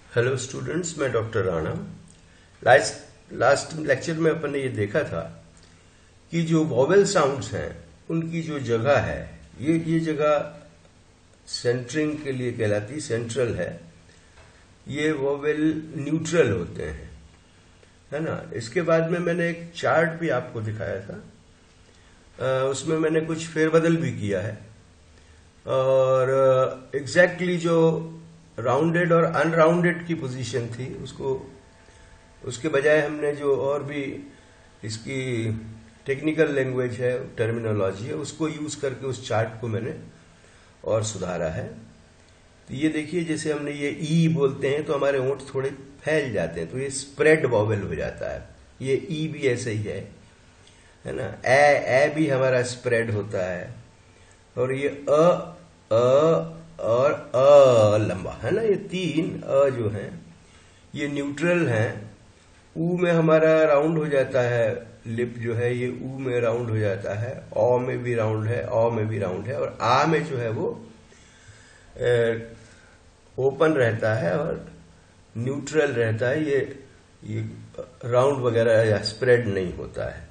Hello students, मैं doctor Rana. Last lecture में अपन ने ये देखा था कि जो वॉवेल साउंड्स हैं उनकी जो जगह है ये जगह सेंटरिंग के लिए कहलाती, सेंट्रल है। ये वॉवेल न्यूट्रल होते हैं, है ना। इसके बाद में मैंने एक चार्ट भी आपको दिखाया था, उसमें मैंने कुछ फेरबदल भी किया है और एग्जैक्टली जो राउंडेड और अनराउंडेड की पोजीशन थी उसके बजाय हमने जो और भी इसकी टेक्निकल लैंग्वेज है, टर्मिनोलॉजी है, उसको यूज करके उस चार्ट को मैंने और सुधारा है। तो ये देखिए, जैसे हमने ये ई बोलते हैं तो हमारे होंठ थोड़े फैल जाते हैं, तो ये स्प्रेड वॉवेल हो जाता है। ये ई भी ऐसे ही है ना। ए भी हमारा स्प्रेड होता है। और ये और लंबा है ना। ये तीन जो हैं ये न्यूट्रल हैं। ऊ में हमारा राउंड हो जाता है, लिप जो है ये ऊ में राउंड हो जाता है, औ में भी राउंड है, औ में भी राउंड है, और आ में जो है वो ओपन रहता है और न्यूट्रल रहता है। ये राउंड वगैरह या स्प्रेड नहीं होता है।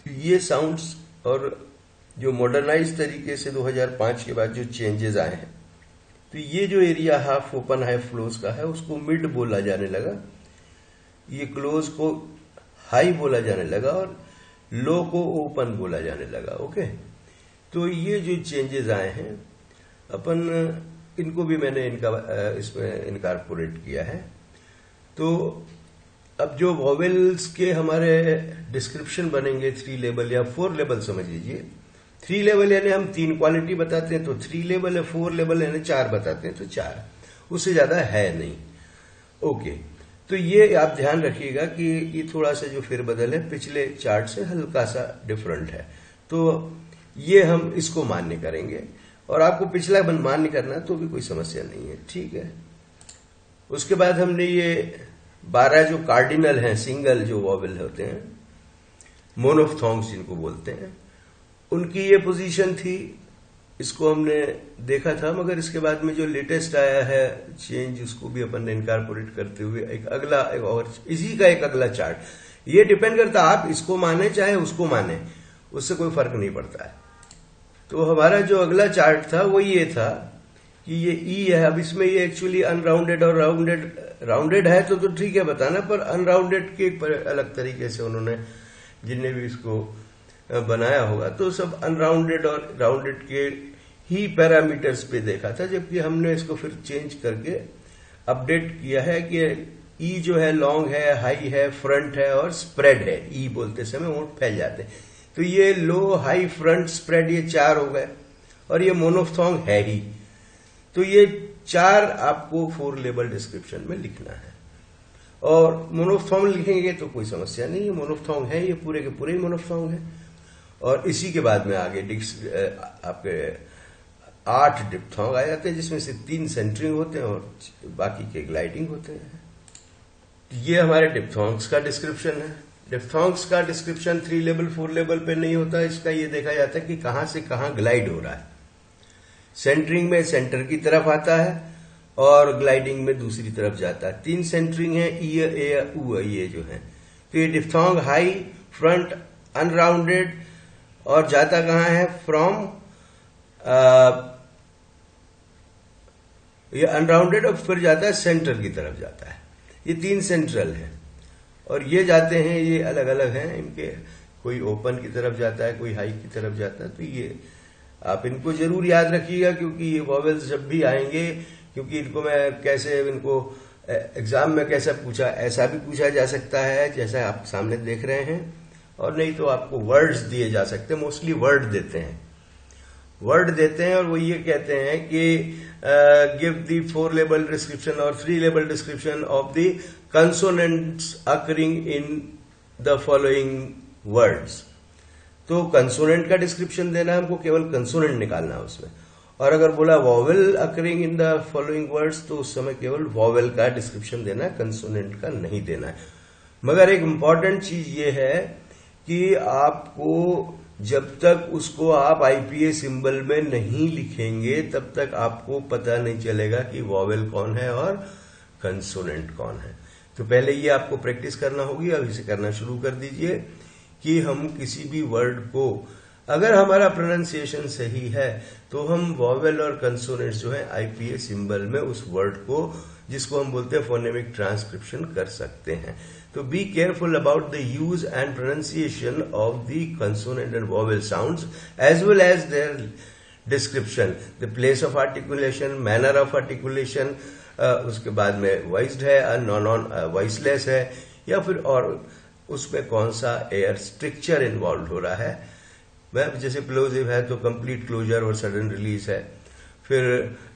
तो ये साउंड्स, और जो मॉडर्नाइज तरीके से 2005 के बाद जो चेंजेस आए हैं, तो ये जो area half open high close का है उसको मिड बोला जाने लगा, ये क्लोज को हाई बोला जाने लगा और लो को ओपन बोला जाने लगा। ओके, तो ये जो चेंजेस आए हैं अपन इनको भी मैंने इसमें इनकॉर्पोरेट किया है। तो अब जो वॉवेल्स के हमारे डिस्क्रिप्शन बनेंगे 3 लेवल या 4 लेवल समझ लीजिए। 3 लेवल यानी हम 3 क्वालिटी बताते हैं, तो 3 लेवल है। 4 लेवल यानी 4 बताते हैं, तो 4, उससे ज्यादा है नहीं। ओके, तो ये आप ध्यान रखिएगा कि ये थोड़ा सा जो फेरबदल है पिछले चार्ट से हल्का सा डिफरेंट है, तो ये हम इसको मान्य करेंगे। और आपको पिछला मान्य करना तो भी कोई समस्या नहीं है, ठीक है। उसके बाद हमने ये 12 जो कार्डिनल हैं, सिंगल जो वॉवेल होते हैं, मोनोफ्थोंग्स जिनको बोलते हैं, उनकी ये पोजीशन थी। इसको हमने देखा था, मगर इसके बाद में जो लेटेस्ट आया है चेंज, उसको भी अपन ने इनकॉर्पोरेट करते हुए एक और इसी का एक अगला चार्ट। ये डिपेंड करता है आप इसको माने चाहे उसको माने, उससे कोई फर्क नहीं पड़ता है। तो हमारा जो अगला चार्ट था वो ये था कि ये ई है। अब इसमें ये एक्चुअली अनराउंडेड और राउंडेड है तो ठीक है बताना, पर अनराउंडेड के अलग तरीके से उन्होंने, जिनने भी इसको बनाया होगा, तो सब अनराउंडेड और राउंडेड के ही पैरामीटर्स पे देखा था। जबकि हमने इसको फिर चेंज करके अपडेट किया है कि ई जो है लॉन्ग है, हाई है, फ्रंट है और स्प्रेड है। ई बोलते समय होंठ फैल जाते हैं, तो ये लो, हाई, फ्रंट, स्प्रेड, ये 4 हो गए। और ये मोनोफ्थोंग है ही, तो ये 4 आपको 4 लेवल डिस्क्रिप्शन में लिखना है। और मोनोफ्थोंग लिखेंगे तो कोई समस्या नहीं है, मोनोफ्थोंग है, ये पूरे के पूरे ही मोनोफ्थोंग है। और इसी के बाद में आगे आपके 8 डिप्थोंग आ जाते हैं, जिसमें से 3 सेंटरिंग होते हैं और बाकी के ग्लाइडिंग होते हैं। ये हमारे डिप्थोंग्स का डिस्क्रिप्शन है। डिप्थोंग्स का डिस्क्रिप्शन 3 लेवल 4 लेवल पे नहीं होता। इसका ये देखा जाता है कि कहां से कहां ग्लाइड हो रहा है। सेंटरिंग में सेंटर की तरफ आता है और ग्लाइडिंग में दूसरी तरफ जाता है। 3 सेंटरिंग है, ई, ए, ऊ, ये जो है। तो ये डिप्थोंग हाई, फ्रंट, अनराउंडेड, और जाता कहां है, फ्रॉम ये अनराउंडेड, और फिर जाता है सेंटर की तरफ जाता है। ये 3 सेंट्रल है और ये जाते हैं, ये अलग अलग हैं इनके, कोई ओपन की तरफ जाता है, कोई हाई की तरफ जाता है। तो ये आप इनको जरूर याद रखिएगा, क्योंकि ये वॉवेल्स जब भी आएंगे, क्योंकि इनको मैं कैसे, इनको एग्जाम में कैसा पूछा, ऐसा भी पूछा जा सकता है जैसा आप सामने देख रहे हैं, और नहीं तो आपको वर्ड्स दिए जा सकते हैं। मोस्टली वर्ड देते हैं और वो ये कहते हैं कि गिव द 4 लेवल डिस्क्रिप्शन और 3 level description of the consonants occurring in the following words. तो कंसोनेंट का डिस्क्रिप्शन देना है हमको, केवल कंसोनेंट निकालना है उसमें। और अगर बोला vowel occurring in the following words, तो उस समय केवल वॉवेल का डिस्क्रिप्शन देना है, कंसोनेंट का नहीं देना है। मगर एक इंपॉर्टेंट चीज ये है कि आपको जब तक उसको आप आईपीए सिंबल में नहीं लिखेंगे तब तक आपको पता नहीं चलेगा कि वॉवेल कौन है और कंसोनेंट कौन है। तो पहले ये आपको प्रैक्टिस करना होगी, अब इसे करना शुरू कर दीजिए कि हम किसी भी वर्ड को, अगर हमारा प्रोनाउंसिएशन सही है तो हम वॉवेल और कंसोनेंट्स जो है आईपीएस सिंबल में उस वर्ड को, जिसको हम बोलते हैं फोनेमिक ट्रांसक्रिप्शन, कर सकते हैं। तो be careful about the use and pronunciation of the consonant and vowel sounds as well as their description, the place of articulation, manner of articulation, उसके बाद में वॉइस्ड है, नॉन वॉइसलेस है, या फिर और उसमें कौन सा एयर स्ट्रक्चर इन्वॉल्व हो रहा है। जैसे प्लोजिव है तो कंप्लीट क्लोजर और सडन रिलीज है, फिर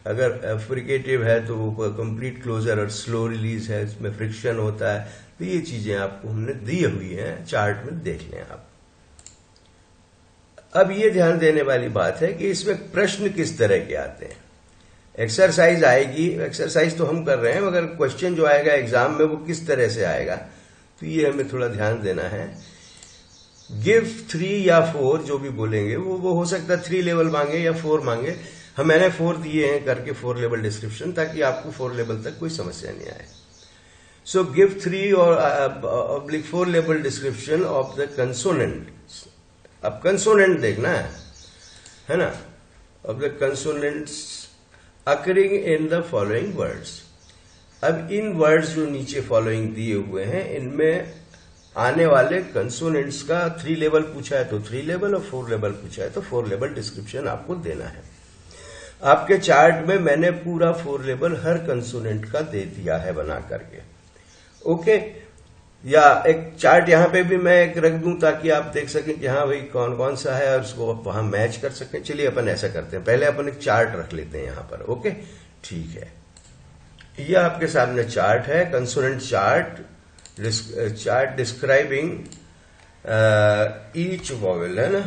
अगर फ्रिकेटिव है तो वो कंप्लीट क्लोजर और स्लो रिलीज है, इसमें फ्रिक्शन होता है। तो ये चीजें आपको हमने दी हुई हैं, चार्ट में देख लें आप। अब ये ध्यान देने वाली बात है कि इसमें प्रश्न किस तरह के आते हैं। एक्सरसाइज आएगी, एक्सरसाइज तो हम कर रहे हैं, मगर क्वेश्चन जो आएगा एग्जाम में वो किस तरह से आएगा, तो ये हमें थोड़ा ध्यान देना है। गिव 3 या 4 जो भी बोलेंगे वो हो सकता है 3 लेवल मांगे या 4 मांगे। मैंने 4 दिए हैं करके 4 लेवल डिस्क्रिप्शन, ताकि आपको 4 लेवल तक कोई समस्या नहीं आए। सो गिव 3 और 4 level description of the consonant. अब कंसोनेंट देखना है ना, of the consonants occurring in the following words. अब इन वर्ड्स जो नीचे फॉलोइंग दिए हुए हैं, इनमें आने वाले कंसोनेंट्स का 3 लेवल पूछा है तो 3 लेवल, और 4 लेवल पूछा है तो 4 लेवल डिस्क्रिप्शन आपको देना है। आपके चार्ट में मैंने पूरा 4 लेवल हर कंसोनेंट का दे दिया है बना करके। ओके, या एक चार्ट यहां पे भी मैं एक रख दूं ताकि आप देख सकें कि हाँ भाई कौन कौन सा है और उसको वहां मैच कर सकें। चलिए अपन ऐसा करते हैं, पहले अपन एक चार्ट रख लेते हैं यहां पर। ओके, ठीक है, यह आपके सामने चार्ट है, consonant chart, chart describing each vowel, है ना,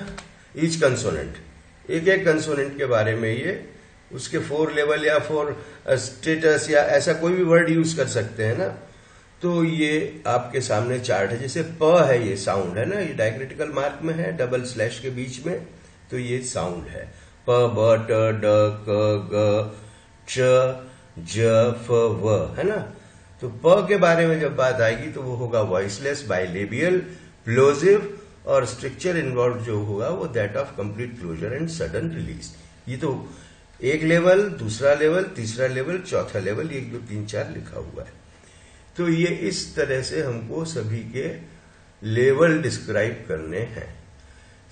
ईच कंसोनेंट, एक एक कंसोनेंट के बारे में ये, उसके 4 लेवल या 4 स्टेटस या ऐसा कोई भी वर्ड यूज कर सकते हैं ना। तो ये आपके सामने चार्ट है। जैसे प है, ये साउंड है ना, ये डायक्रिटिकल मार्क में है डबल स्लैश के बीच में, तो ये साउंड है। प, ब, ट, ड, क, ग, च, ज, फ, व, है ना। तो प के बारे में जब बात आएगी तो वो होगा वॉइसलेस, बाइलेबियल, प्लोजिव, और स्ट्रक्चर इन्वॉल्व जो होगा वो that of complete closure and sudden release. ये तो एक लेवल, दूसरा लेवल, तीसरा लेवल, चौथा लेवल, 1 2 3 4 लिखा हुआ है। तो ये इस तरह से हमको सभी के लेवल डिस्क्राइब करने हैं।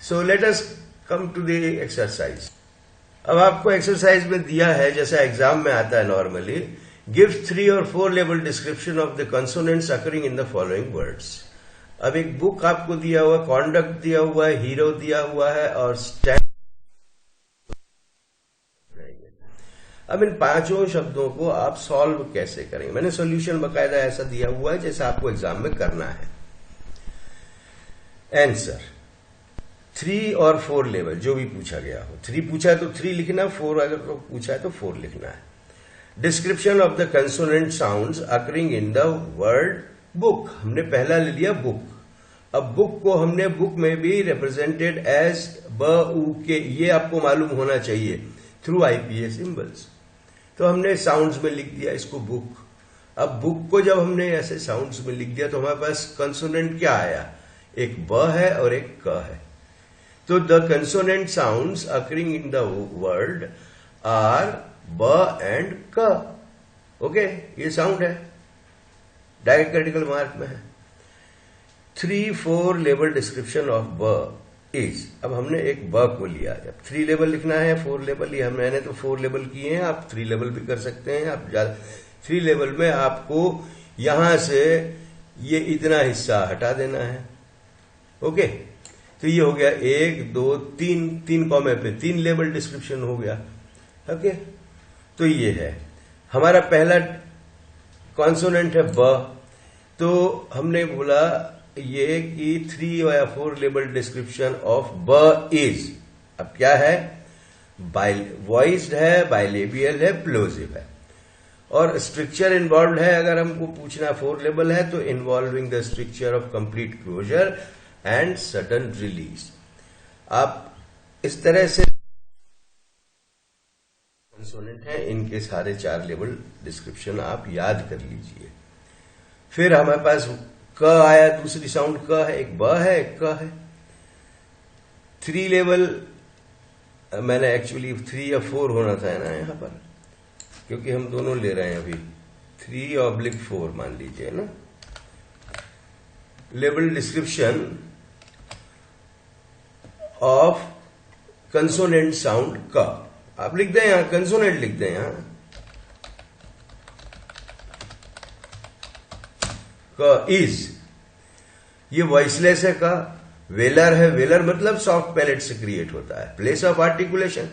So let us come to the exercise. अब आपको एक्सरसाइज में दिया है, जैसा एग्जाम में आता है नॉर्मली, गिव 3 और 4 level description of the consonants occurring in the following words. अब एक बुक आपको दिया हुआ, कॉन्डक्ट दिया हुआ है, हीरो दिया हुआ है, और स्टैंड। अब इन 5 शब्दों को आप सॉल्व कैसे करेंगे। मैंने सॉल्यूशन बकायदा ऐसा दिया हुआ है जैसा आपको एग्जाम में करना है। आंसर 3 और 4 लेवल जो भी पूछा गया हो, 3 पूछा है तो 3 लिखना, 4 अगर तो पूछा है तो 4 लिखना है। Description of the consonant sounds occurring in the word book, हमने पहला ले लिया बुक। अब बुक को हमने बुक में भी रिप्रेजेंटेड एज ब, उ, के, ये आपको मालूम होना चाहिए थ्रू आईपीएस सिंबल्स। तो हमने साउंड्स में लिख दिया इसको बुक। अब बुक को जब हमने ऐसे साउंड्स में लिख दिया तो हमारे पास कंसोनेंट क्या आया, एक ब है और एक क है। तो the consonant sounds occurring in the word are ब एंड क। ओके, ये साउंड है, डायक्रिटिकल मार्क में है। 3 4 लेवल डिस्क्रिप्शन ऑफ ब इज। अब हमने एक ब को लिया, जब 3 लेवल लिखना है, 4 लेवल, ये मैंने तो 4 लेवल किए हैं, आप 3 लेवल भी कर सकते हैं। आप 3 लेवल में आपको यहां से ये इतना हिस्सा हटा देना है। ओके, तो ये हो गया 1 2 3, 3 कॉमे पे 3 लेवल डिस्क्रिप्शन हो गया। ओके, तो ये है हमारा पहला कॉन्सोनेंट है ब। तो हमने बोला ये कि 3 या 4 लेवल डिस्क्रिप्शन ऑफ ब इज। अब क्या है, वॉइस्ड है, बाइलेबियल है, प्लोजिव है, और स्ट्रक्चर इन्वॉल्व है। अगर हमको पूछना 4 लेवल है तो involving the structure of complete closure and sudden release. आप इस तरह से कंसोनेंट हैं, इनके सारे 4 लेवल डिस्क्रिप्शन आप याद कर लीजिए। फिर हमारे पास क आया, दूसरी साउंड क है, एक ब है, एक क है। 3 लेवल, मैंने एक्चुअली 3 या 4 होना था ना यहां पर, क्योंकि हम दोनों ले रहे हैं अभी। 3/4 मान लीजिए ना। Level description of consonant sound क, आप लिख दें यहां, कंसोनेंट लिख दें यहां, क इज, ये वॉइसलेस है का। वेलर है, वेलर मतलब सॉफ्ट पैलेट से क्रिएट होता है। प्लेस ऑफ आर्टिकुलेशन,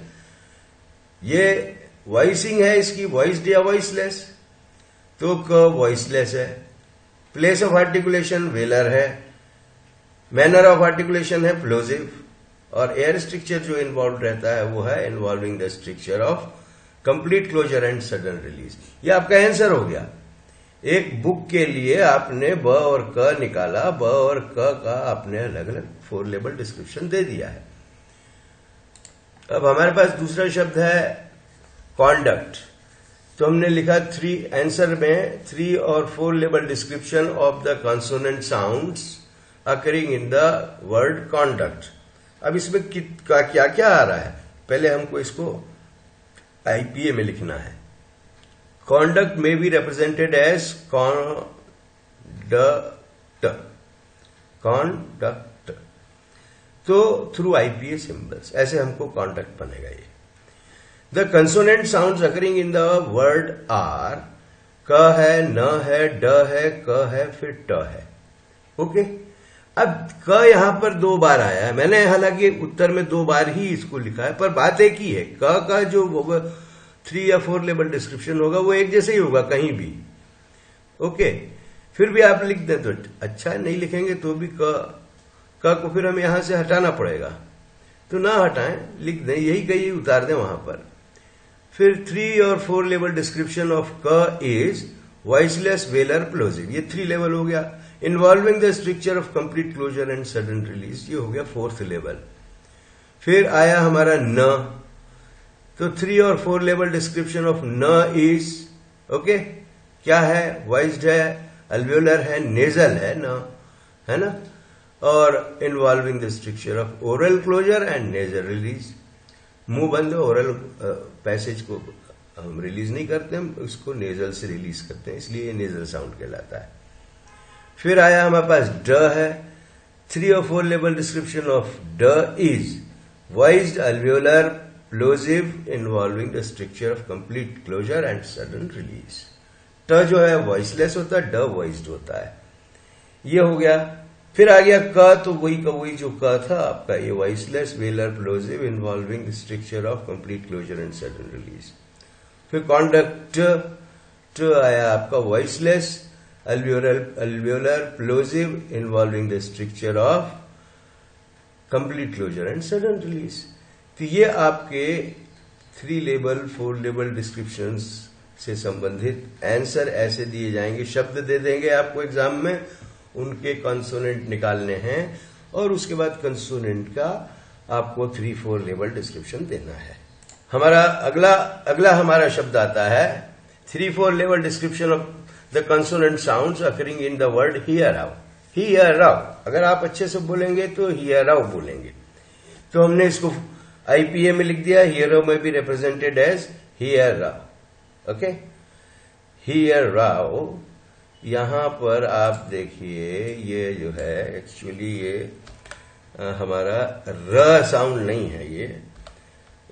ये वॉइसिंग है इसकी, वॉइस्ड या वॉइसलेस, तो क वॉइसलेस है। प्लेस ऑफ आर्टिकुलेशन वेलर है। मैनर ऑफ आर्टिकुलेशन है प्लोजिव, और एयर स्ट्रक्चर जो इन्वॉल्व रहता है वो है involving the structure of complete closure and sudden release. ये आपका आंसर हो गया। एक बुक के लिए आपने ब और क निकाला, ब और क का आपने अलग अलग 4 लेवल डिस्क्रिप्शन दे दिया है। अब हमारे पास दूसरा शब्द है कॉन्डक्ट, तो हमने लिखा 3 आंसर में 3 और 4 level description of the consonant sounds occurring in the word conduct. अब इसमें क्या क्या आ रहा है, पहले हमको इसको आईपीए में लिखना है। कॉन्डक्ट में बी रिप्रेजेंटेड एज कॉन्डक्ट, तो थ्रू आईपीए सिंबल्स, ऐसे हमको कॉन्डक्ट बनेगा ये। The consonant sounds occurring in the word are, क है, न है, ड है, क है, फिर ट है। ओके, अब क यहां पर 2 बार आया है। मैंने हालांकि उत्तर में 2 बार ही इसको लिखा है, पर बात एक ही है। क का जो होगा 3 या 4 लेवल डिस्क्रिप्शन होगा वो एक जैसे ही होगा कहीं भी। ओके, फिर भी आप लिख दें तो अच्छा, नहीं लिखेंगे तो भी क को फिर हमें यहां से हटाना पड़ेगा, तो ना हटाएं, लिख दें, यही कहीं उतार दें वहां पर। फिर 3 और 4 लेवल डिस्क्रिप्शन ऑफ क इज वॉइसलेस वेलर प्लोजिव, ये 3 लेवल हो गया। Involving the structure of complete closure and sudden release, ये हो गया 4th लेवल। फिर आया हमारा न, तो 3 और 4 लेवल डिस्क्रिप्शन ऑफ न इज, ओके, क्या है, वॉइस्ड है, अल्वियोलर है, नेजल है न, है ना, और involving the structure of oral closer and nasal release. मुंह बंद, ओरल पैसेज को हम रिलीज नहीं करते, हम उसको नेजल से रिलीज करते हैं, इसलिए ये नेजल साउंड कहलाता है। फिर आया हमारे पास ड है। 3 और 4 लेवल डिस्क्रिप्शन ऑफ ड is voiced, alveolar, plosive, involving the structure of complete closure and sudden release. ट जो है वॉइसलेस होता है, ड वॉइस्ड होता है। ये हो गया। फिर आ गया क, तो वही का वही जो क था आपका, ये voiceless, velar, plosive, involving the structure of complete closure and sudden release. फिर कॉन्डक्ट ट आया आपका voiceless, alveolar, plosive, involving the structure of complete closure and sudden release. तो ये आपके 3 लेवल 4 लेवल डिस्क्रिप्शंस से संबंधित आंसर ऐसे दिए जाएंगे। शब्द दे देंगे आपको एग्जाम में, उनके कंसोनेंट निकालने हैं, और उसके बाद कंसोनेंट का आपको 3-4 लेवल डिस्क्रिप्शन देना है। हमारा अगला हमारा शब्द आता है 3-4 level description of the consonant sounds occurring in the word here आउ। हियर आउ, अगर आप अच्छे से बोलेंगे तो हियर आउ बोलेंगे। तो हमने इसको आईपीए में लिख दिया, हियर में भी रिप्रेजेंटेड एज हियर आउ। ओके, हियर आउ। यहां पर आप देखिए, ये जो है एक्चुअली ये हमारा र साउंड नहीं है,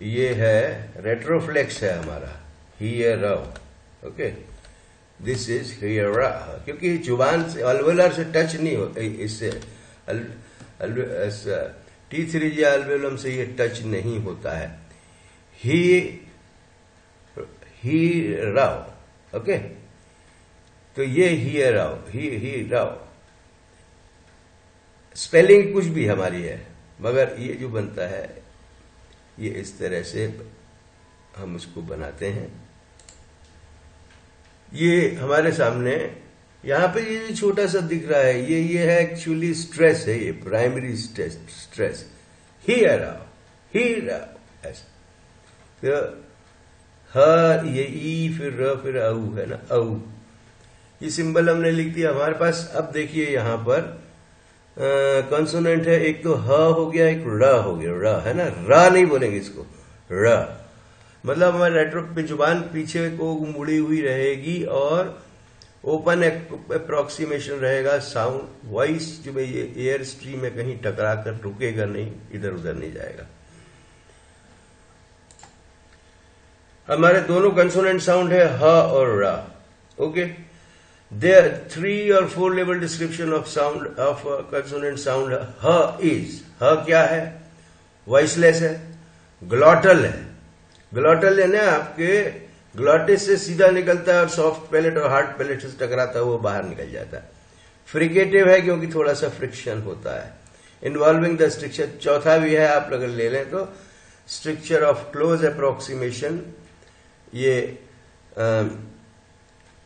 ये है रेट्रोफ्लेक्स है हमारा, हियर आउ। ओके, दिस इज हियर आउ, क्योंकि जुबान से अल्वेलर से टच नहीं होता, इससे T3 या अल्वेलम से ये टच नहीं होता है। ही राव। ओके, तो ये हियर आउ, ही राव। स्पेलिंग कुछ भी हमारी है, मगर ये जो बनता है ये इस तरह से हम उसको बनाते हैं। ये हमारे सामने यहां पे ये छोटा सा दिख रहा है, ये है एक्चुअली स्ट्रेस है, ये प्राइमरी स्ट्रेस। हियर आउ, हियर आउ, ऐसा। तो ह, ये ई, फिर र, फिर औ है ना, औ। ये सिंबल हमने लिख दिया हमारे पास। अब देखिए यहां पर कॉन्सोनेंट है, एक तो ह हो गया, एक र हो गया, र है ना, र नहीं बोलेंगे इसको, र। मतलब हमारे रेट्रो पे जुबान पीछे को मुड़ी हुई रहेगी और ओपन अप्रोक्सीमेशन रहेगा। साउंड वॉइस जो है ये एयर स्ट्रीम में कहीं टकरा कर रुकेगा नहीं, इधर उधर नहीं जाएगा। हमारे दोनों कंसोनेंट साउंड है ह और रा। ओके, देयर 3 और 4 level description of sound of consonant sound. ह इज, ह क्या है? वॉइसलेस है, ग्लॉटल है। ग्लॉटल है ना, आपके ग्लॉटिस से सीधा निकलता है और सॉफ्ट पैलेट और हार्ड पैलेट से टकराता है, वो बाहर निकल जाता है। फ्रिकेटिव है क्योंकि थोड़ा सा फ्रिक्शन होता है। इन्वॉल्विंग द स्ट्रक्चर, चौथा भी है, आप अगर ले लें तो स्ट्रक्चर ऑफ क्लोज अप्रोक्सीमेशन, ये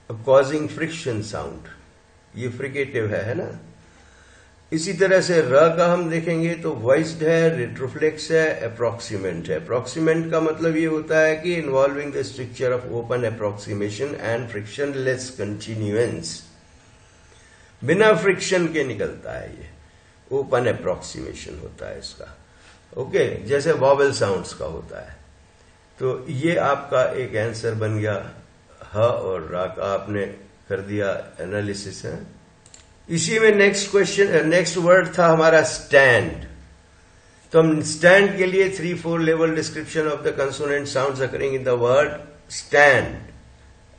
कॉजिंग फ्रिक्शन साउंड, ये फ्रिकेटिव है ना। इसी तरह से र का हम देखेंगे तो वॉइस्ड है, रेट्रोफ्लेक्स है, अप्रोक्सीमेंट है। अप्रोक्सीमेंट का मतलब ये होता है कि involving the structure of open approximation and frictionless continuance, बिना फ्रिक्शन के निकलता है, ये ओपन अप्रोक्सीमेशन होता है इसका। ओके, जैसे वॉवेल साउंड्स का होता है। तो ये आपका एक आंसर बन गया, ह और रा का आपने कर दिया एनालिसिस है। इसी में नेक्स्ट क्वेश्चन, नेक्स्ट वर्ड था हमारा स्टैंड। तो हम स्टैंड के लिए 3-4 level description of the consonant sounds occurring in the word stand,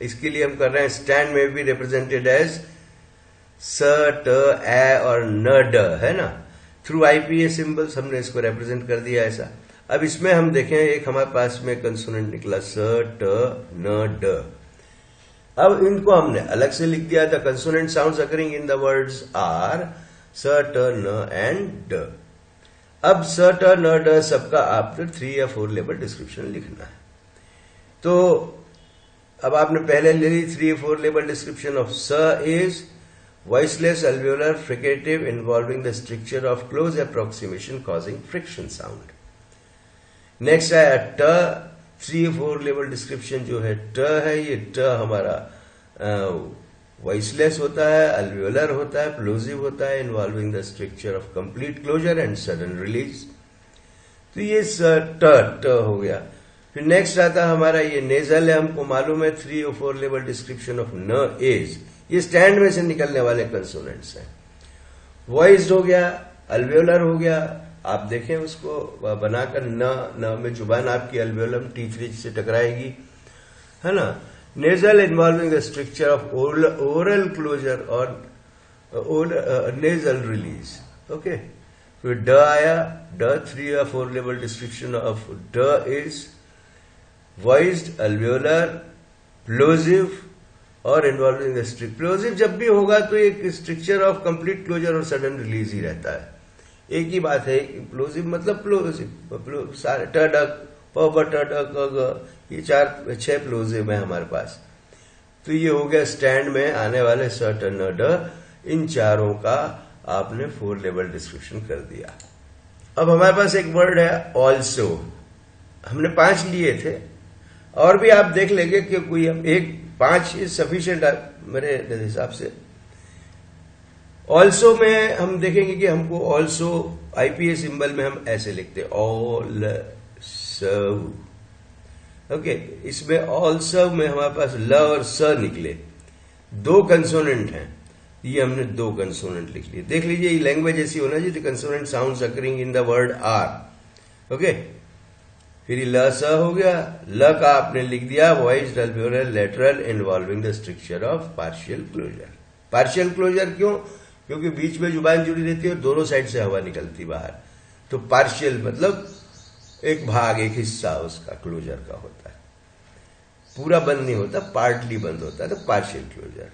इसके लिए हम कर रहे हैं स्टैंड में भी रिप्रेजेंटेड एज स, ट, ए और न, ड है ना। थ्रू आईपीए सिंबल्स हमने इसको रिप्रेजेंट कर दिया ऐसा। अब इसमें हम देखें, एक हमारे पास में कंसोनेंट निकला स, ट, न, ड। अब इनको हमने अलग से लिख दिया। The consonant sounds occurring in the words are स, ट, न एंड ड। अब स, ट, न, ड सबका आपको 3 या 4 लेवल डिस्क्रिप्शन लिखना है। तो अब आपने पहले ले ली 3 या 4 लेवल डिस्क्रिप्शन ऑफ स is voiceless alveolar fricative involving the structure of close approximation causing friction sound. Next है ट, 3-4 लेवल डिस्क्रिप्शन जो है ट है, ये ट हमारा वॉइसलेस होता है, अल्वियोलर होता है, प्लोजिव होता है, involving the structure of complete closure and sudden release. तो ये ट हो गया। फिर नेक्स्ट आता है हमारा ये नेजल है, हमको मालूम है 3 और 4 लेवल डिस्क्रिप्शन ऑफ न इज, ये स्टैंड में से निकलने वाले कंसोनेंट्स हैं। वॉइस्ड हो गया, अल्वियोलर हो गया, आप देखें उसको बनाकर न में जुबान आपकी अल्वियोलम T3 से टकराएगी, है ना। Nasal involving the structure of oral closure और नेजल रिलीज। ओके, फिर ड आया, ड 3 या 4 लेवल डिस्क्रिप्शन ऑफ ड इज वॉइस्ड, अल्वियोलर, प्लोजिव और इन्वॉल्विंग द स्ट्रिक्ट। प्लोजिव जब भी होगा तो एक स्ट्रक्चर ऑफ कंप्लीट क्लोजर और सडन रिलीज ही रहता है, एक ही बात है। प्लोजिव मतलब प्लोजिव, सारे ट, ड, प, ब, ट, ड, क, ग, ये 4-6 प्लोजिव है हमारे पास। तो ये हो गया स्टैंड में आने वाले स, ट, न, ड, इन चारों का आपने 4 लेवल डिस्क्रिप्शन कर दिया। अब हमारे पास एक वर्ड है ऑल्सो, हमने 5 लिए थे, और भी आप देख लेंगे कि कोई एक 5 इज सफिशिएंट मेरे हिसाब से। ऑल्सो में हम देखेंगे कि हमको ऑल्सो आईपीए सिंबल में हम ऐसे लिखते ऑल सो। ओके, इसमें ऑल्सो में हमारे पास ल और स निकले, 2 कंसोनेंट हैं, ये हमने 2 कंसोनेंट लिख लिए। देख लीजिए ये लैंग्वेज ऐसी होना चाहिए, consonant sounds occurring in the word are. Okay, फिर ल स हो गया, ल का आपने लिख दिया voiced, alveolar, lateral involving the structure of partial closure. Partial closure क्यों? क्योंकि बीच में जुबान जुड़ी रहती है और दोनों साइड से हवा निकलती बाहर। तो पार्शियल मतलब एक भाग, एक हिस्सा उसका क्लोजर का होता है, पूरा बंद नहीं होता, पार्टली बंद होता है, तो पार्शियल क्लोजर।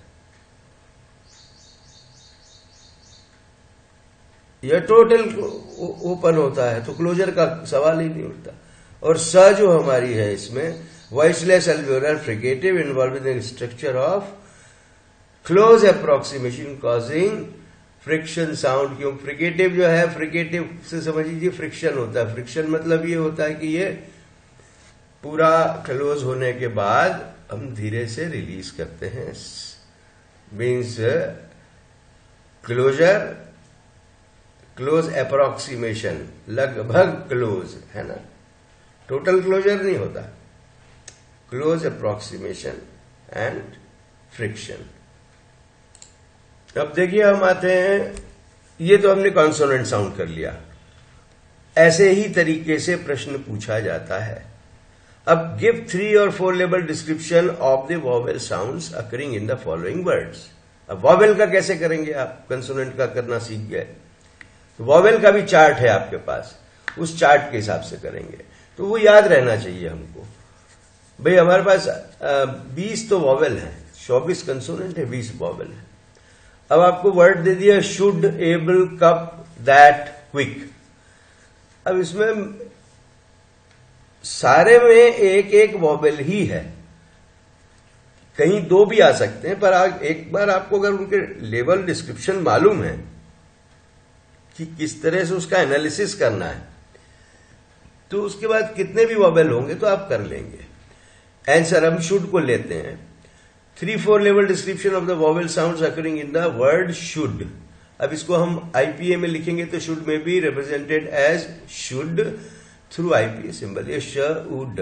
यह टोटल ओपन होता है तो क्लोजर का सवाल ही नहीं उठता। और स जो हमारी है इसमें voiceless alveolar fricative involving structure of close approximation causing friction sound. क्यों फ्रिकेटिव जो है, फ्रिकेटिव से समझ लीजिए फ्रिक्शन होता है। फ्रिक्शन मतलब ये होता है कि ये पूरा क्लोज होने के बाद हम धीरे से रिलीज करते हैं, मीन्स क्लोजर, क्लोज अप्रोक्सीमेशन, लगभग क्लोज है ना, टोटल क्लोजर नहीं होता, क्लोज अप्रोक्सीमेशन एंड फ्रिक्शन। अब देखिए हम आते हैं, ये तो हमने कॉन्सोनेंट साउंड कर लिया। ऐसे ही तरीके से प्रश्न पूछा जाता है। अब गिव 3 और 4 label description of the vowel sounds occurring in the following words. अब वॉवेल का कैसे करेंगे आप, कंसोनेंट का करना सीख गए, तो वॉवेल का भी चार्ट है आपके पास, उस चार्ट के हिसाब से करेंगे। तो वो याद रहना चाहिए हमको। भाई हमारे पास 20 तो वॉवेल है, 24 कंसोनेंट है, 20 वॉवेल है। अब आपको वर्ड दे दिया should, able, cup, that, quick. अब इसमें सारे में एक एक वॉवेल ही है, कहीं 2 भी आ सकते हैं, पर एक बार आपको अगर उनके लेवल डिस्क्रिप्शन मालूम है कि किस तरह से उसका एनालिसिस करना है, तो उसके बाद कितने भी वॉवेल होंगे तो आप कर लेंगे। आंसर हम शुड को लेते हैं। 3-4 level description of the vowel sounds occurring in the word should. अब इसको हम आईपीए में लिखेंगे तो शुड में be represented as should through IPA symbol, ये श उ ड।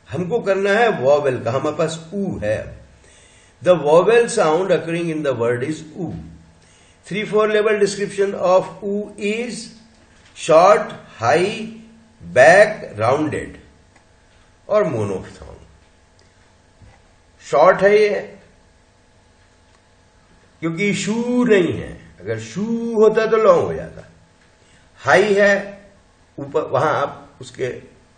हमको करना है वॉवेल का, हमारे पास ऊ है। The vowel sound occurring in the word is ऊ। 3-4 लेवल डिस्क्रिप्शन ऑफ ऊ is short, high, back, rounded और मोनोफथॉन्ग। शॉर्ट है ये क्योंकि शू नहीं है, अगर शू होता तो लॉन्ग हो जाता। हाई है, ऊपर, वहां आप उसके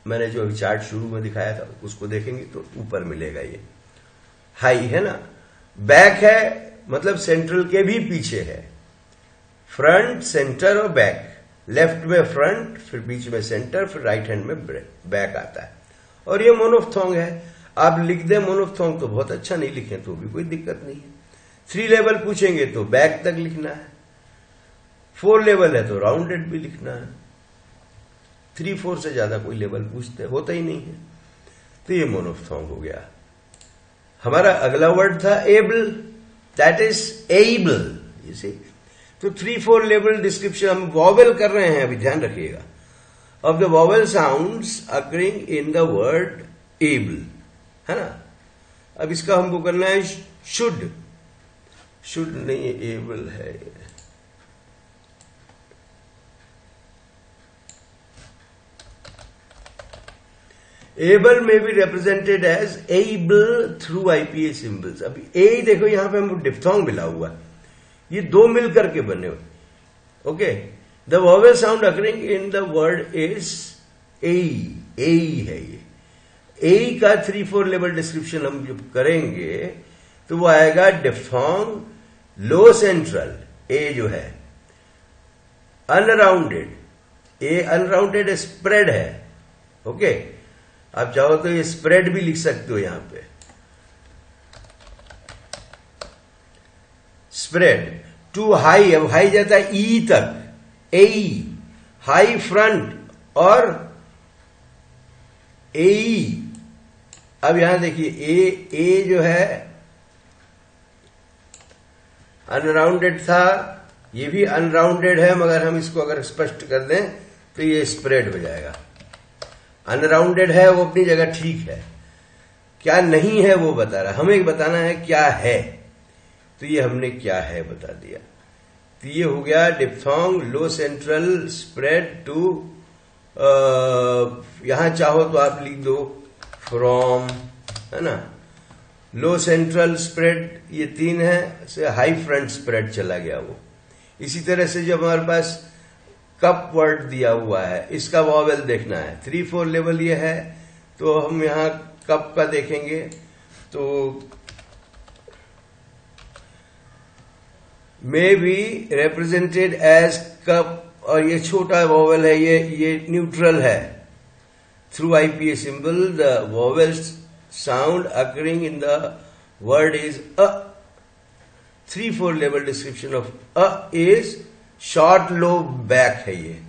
मैंने जो चार्ट शुरू में दिखाया था उसको देखेंगे तो ऊपर मिलेगा, ये हाई है ना। बैक है मतलब सेंट्रल के भी पीछे है। फ्रंट, सेंटर और बैक, लेफ्ट में फ्रंट, फिर बीच में सेंटर, फिर राइट हैंड में बैक आता है। और ये मोनोफथॉन्ग है। आप लिख दें मोनोफथॉन्ग तो बहुत अच्छा, नहीं लिखें तो भी कोई दिक्कत नहीं है। 3 लेवल पूछेंगे तो बैक तक लिखना है, 4 लेवल है तो राउंडेड भी लिखना है। 3-4 से ज्यादा कोई लेवल पूछते होता ही नहीं है, तो ये मोनोफथॉन्ग हो गया। हमारा अगला वर्ड था able, that is able, you see. तो 3-4 लेवल डिस्क्रिप्शन हम वॉवेल कर रहे हैं, अभी ध्यान रखिएगा, of the vowel sounds occurring in the word able, है ना। अब इसका हमको करना है शुड, शुड नहीं एबल है। एबल में भी represented as able through IPA symbols. अभी ए देखो यहां पे हमको डिप्थोंग मिला हुआ, ये 2 मिलकर के बने हुए। Okay, the vowel sound occurring in the word is ए है। ये ए का 3-4 लेवल डिस्क्रिप्शन हम जब करेंगे तो वो आएगा डिप्थोंग, लो सेंट्रल, ए जो है, अनराउंडेड, ए अनराउंडेड स्प्रेड है। ओके, आप चाहो तो ये स्प्रेड भी लिख सकते हो यहां पे, स्प्रेड टू हाई। अब हाई जाता है ई तक, ए, हाई फ्रंट और ए। अब यहां देखिए ए जो है अनराउंडेड था, ये भी अनराउंडेड है, मगर हम इसको अगर स्पष्ट कर दें तो ये स्प्रेड हो जाएगा। अनराउंडेड है वो अपनी जगह ठीक है, क्या नहीं है वो बता रहा, हमें बताना है क्या है, तो ये हमने क्या है बता दिया। तो ये हो गया diphthong, low central, spread to, यहां चाहो तो आप लिख दो फ्रॉम, है ना। लो सेंट्रल स्प्रेड ये 3 है, से हाई फ्रंट स्प्रेड चला गया वो। इसी तरह से जब हमारे पास कप वर्ड दिया हुआ है, इसका वॉवेल देखना है, 3-4 लेवल ये है, तो हम यहां कप का देखेंगे तो may be represented as cup, और ये छोटा वॉवेल है, ये न्यूट्रल है। Through IPA symbol the vowel sound occurring in the word is अ। 3-4 लेवल डिस्क्रिप्शन ऑफ अ इज शॉर्ट लो बैक है, ये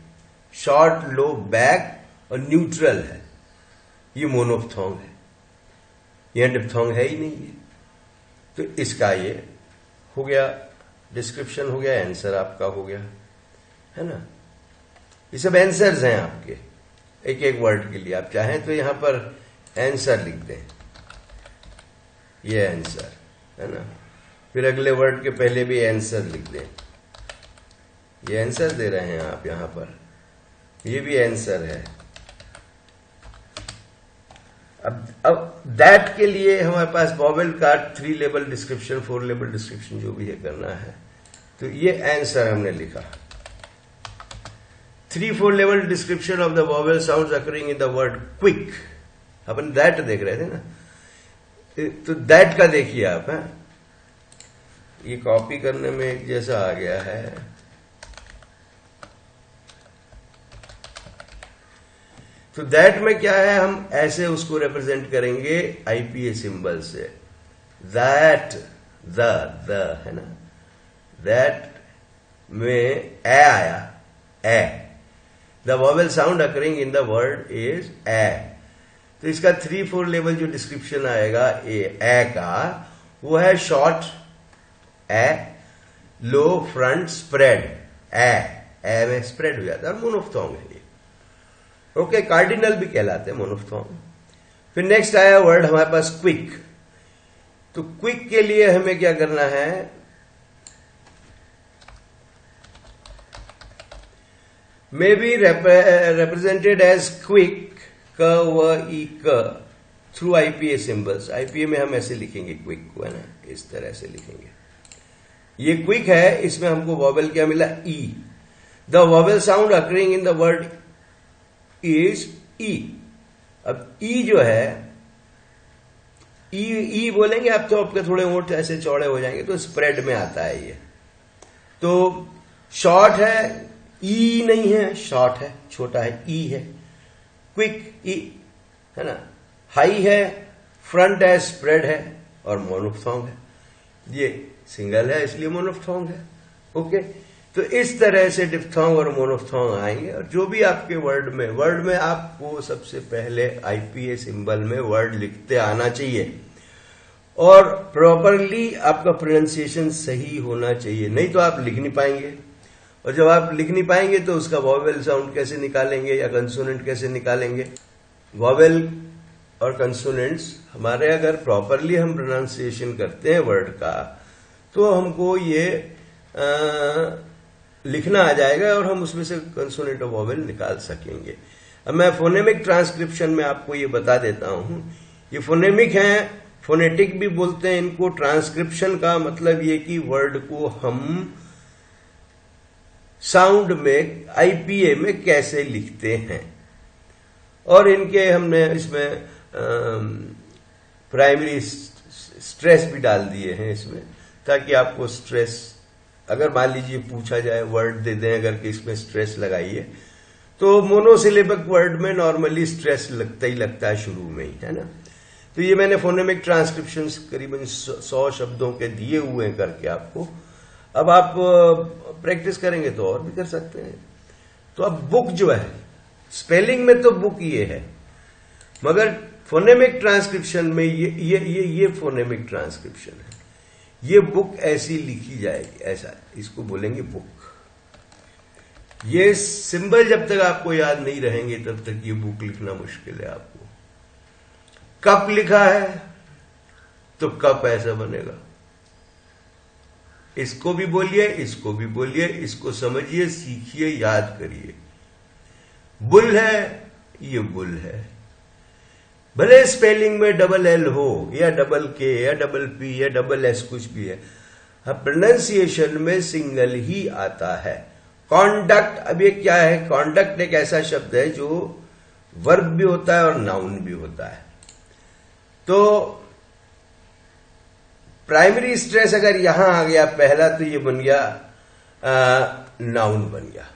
शॉर्ट लो बैक और न्यूट्रल है। ये मोनोफ्थोंग है, यह डिप्थोंग है ही नहीं है। तो इसका ये हो गया, डिस्क्रिप्शन हो गया, आंसर आपका हो गया, है ना। ये सब आंसर्स हैं आपके एक एक वर्ड के लिए। आप चाहें तो यहां पर आंसर लिख दें, ये आंसर है ना, फिर अगले वर्ड के पहले भी आंसर लिख दें। ये आंसर दे रहे हैं आप यहां पर, ये भी आंसर है। अब दैट के लिए हमारे पास वॉवेल का 3 लेबल डिस्क्रिप्शन, 4 लेबल डिस्क्रिप्शन जो भी है करना है। तो ये आंसर हमने लिखा, 3-4 level description of the vowel sounds occurring in the word quick. Upon that देख रहे थे ना, तो दैट का देखिए आप, है ये कॉपी करने में एक जैसा आ गया है। तो दैट में क्या है, हम ऐसे उसको रिप्रेजेंट करेंगे आईपीए सिंबल से। दैट द है ना, दैट में ए आया, A, the vowel sound occurring in the word is A. तो इसका 3-4 लेवल जो डिस्क्रिप्शन आएगा ए का, वो है शॉर्ट ए, लो फ्रंट स्प्रेड ए में स्प्रेड हो जाता है, मोनोफ्थोंग है ये। ओके, कार्डिनल भी कहलाते हैं मोनोफ्थोंग। फिर नेक्स्ट आया वर्ड हमारे पास क्विक। तो क्विक के लिए हमें क्या करना है, may be represented as quick, क व ई क, थ्रू आईपीए सिंबल्स। आईपीए में हम ऐसे लिखेंगे क्विक को, है ना, इस तरह से लिखेंगे। ये क्विक है, इसमें हमको वॉवेल क्या मिला, E. The vowel sound occurring in the word is E. अब ई जो है, ई बोलेंगे आप तो आपके थोड़े ओंठ ऐसे चौड़े हो जाएंगे, तो स्प्रेड में आता है ये। तो शॉर्ट है, ई नहीं है, शॉर्ट है, छोटा है, ई है, क्विक ई, है ना। हाई है, फ्रंट है, स्प्रेड है, और मोनोफ्थोंग है। ये सिंगल है इसलिए मोनोफ्थोंग है। ओके, तो इस तरह से डिप्थोंग और मोनोफ्थोंग आएंगे। और जो भी आपके वर्ड में आपको सबसे पहले आईपीए सिंबल में वर्ड लिखते आना चाहिए, और प्रॉपरली आपका प्रोनाउंसिएशन सही होना चाहिए, नहीं तो आप लिख नहीं पाएंगे। और जब आप लिख नहीं पाएंगे तो उसका वॉवेल साउंड कैसे निकालेंगे या कंसोनेंट कैसे निकालेंगे। वॉवेल और कंसोनेंट्स हमारे अगर प्रॉपरली हम प्रोनाउंसिएशन करते हैं वर्ड का, तो हमको ये लिखना आ जाएगा और हम उसमें से कंसोनेंट और वॉवेल निकाल सकेंगे। अब मैं फोनेमिक ट्रांसक्रिप्शन में आपको ये बता देता हूं। ये फोनेमिक है, फोनेटिक भी बोलते हैं इनको। ट्रांसक्रिप्शन का मतलब ये कि वर्ड को हम साउंड में, आईपीए में कैसे लिखते हैं। और इनके हमने इसमें प्राइमरी स्ट्रेस भी डाल दिए हैं इसमें, ताकि आपको स्ट्रेस, अगर मान लीजिए पूछा जाए वर्ड दे दें अगर कि इसमें स्ट्रेस लगाइए, तो मोनोसिलेबिक वर्ड में नॉर्मली स्ट्रेस लगता ही लगता है शुरू में ही, है ना। तो ये मैंने फोनेमिक ट्रांसक्रिप्शन करीबन 100 शब्दों के दिए हुए हैं करके आपको। अब आप प्रैक्टिस करेंगे तो और भी कर सकते हैं। तो अब बुक जो है, स्पेलिंग में तो बुक ये है, मगर फोनेमिक ट्रांसक्रिप्शन में ये फोनेमिक ट्रांसक्रिप्शन है। ये बुक ऐसी लिखी जाएगी, ऐसा, इसको बोलेंगे बुक। ये सिंबल जब तक आपको याद नहीं रहेंगे तब तक ये बुक लिखना मुश्किल है आपको। कप लिखा है तो कप ऐसा बनेगा। इसको भी बोलिए, इसको भी बोलिए, इसको समझिए, सीखिए, याद करिए। बुल है, ये बुल है। भले स्पेलिंग में डबल एल हो या डबल के या डबल पी या डबल एस कुछ भी है, प्रोनाउंसिएशन में सिंगल ही आता है। कॉन्डक्ट, अब ये क्या है, कॉन्डक्ट एक ऐसा शब्द है जो वर्ब भी होता है और नाउन भी होता है। तो प्राइमरी स्ट्रेस अगर यहां आ गया पहला, तो ये बन गया नाउन बन गया।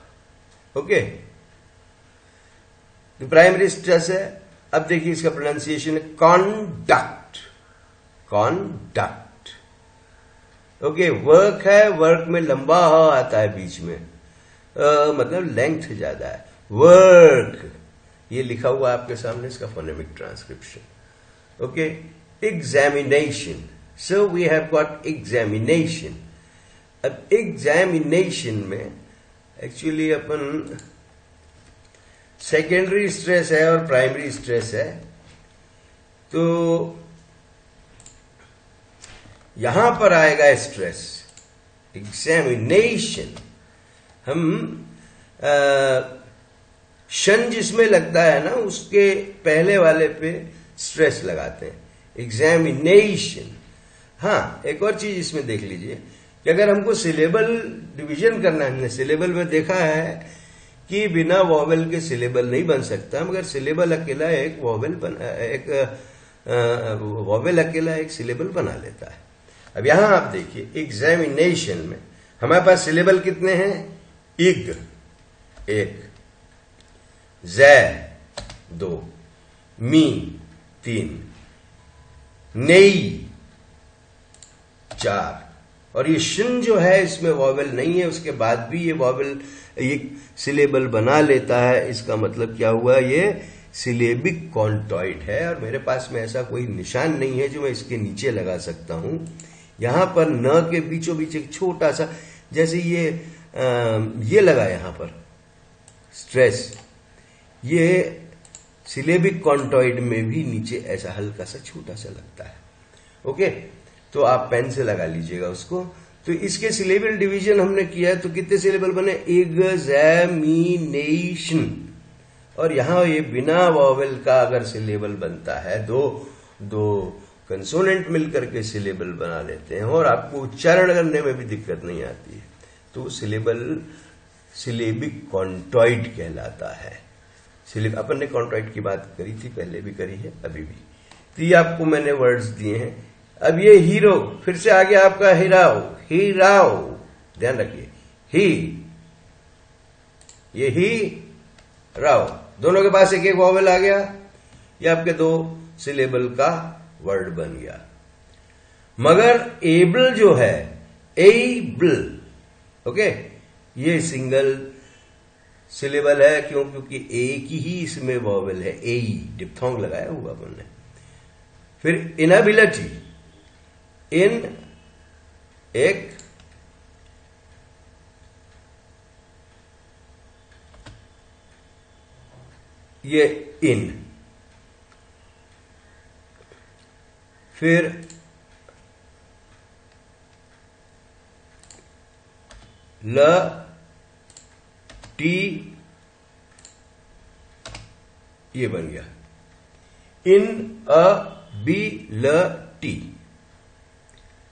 ओके, तो प्राइमरी स्ट्रेस है। अब देखिए इसका प्रोनाउंसिएशन है कॉन्डक्ट, कॉन्डक्ट। ओके, वर्क है, वर्क में लंबा आता है बीच में, मतलब लेंथ ज्यादा है। वर्क, ये लिखा हुआ आपके सामने, इसका phonemic transcription. Okay, examination, so we have got examination. अब एग्जामिनेशन में एक्चुअली अपन सेकेंडरी स्ट्रेस है और प्राइमरी स्ट्रेस है, तो यहां पर आएगा स्ट्रेस एग्जामिनेशन। हम शन जिसमें लगता है ना, उसके पहले वाले पे स्ट्रेस लगाते हैं, एग्जामिनेशन। हाँ, एक और चीज इसमें देख लीजिए कि अगर हमको सिलेबल डिवीजन करना है, हमने सिलेबल में देखा है कि बिना वॉवेल के सिलेबल नहीं बन सकता, मगर सिलेबल अकेला एक वॉवेल अकेला एक सिलेबल बना लेता है। अब यहां आप देखिए एग्जामिनेशन में हमारे पास सिलेबल कितने हैं? इग एक, जै दो, मी तीन, नेई चार, और ये शिन जो है इसमें वॉवेल नहीं है, उसके बाद भी ये वॉवेल ये सिलेबल बना लेता है। इसका मतलब क्या हुआ? ये सिलेबिक कॉन्टॉइड है, और मेरे पास में ऐसा कोई निशान नहीं है जो मैं इसके नीचे लगा सकता हूं। यहां पर न के बीचों बीच एक छोटा सा, जैसे ये लगा यहां पर स्ट्रेस, ये सिलेबिक कॉन्टॉइड में भी नीचे ऐसा हल्का सा छोटा सा लगता है। ओके, तो आप पेन से लगा लीजिएगा उसको। तो इसके सिलेबल डिवीजन हमने किया है, तो कितने सिलेबल बने? एग्जामिनेशन। और यहां ये बिना वॉवेल का अगर सिलेबल बनता है, दो कंसोनेंट मिलकर के सिलेबल बना लेते हैं, और आपको उच्चारण करने में भी दिक्कत नहीं आती है, तो सिलेबल सिलेबिक कॉन्टॉइड कहलाता है। अपन ने कॉन्टॉइड की बात करी थी, पहले भी करी है, अभी भी। तो ये आपको मैंने वर्ड्स दिए हैं। अब ये हीरो, फिर से आ गया आपका हिराओ, हीराओ, ध्यान रखिए, ये ही राव, दोनों के पास एक एक वॉवेल आ गया, ये आपके दो सिलेबल का वर्ड बन गया। मगर एबल जो है, एबल, ओके, ये सिंगल सिलेबल है। क्यों? क्योंकि एक ही इसमें वॉवेल है, ए, डिप्थोंग लगाया हुआ अपन ने। फिर इनएबिलिटी, इन एक, ये इन, फिर ल टी, ये बन गया इन अ बी ल टी।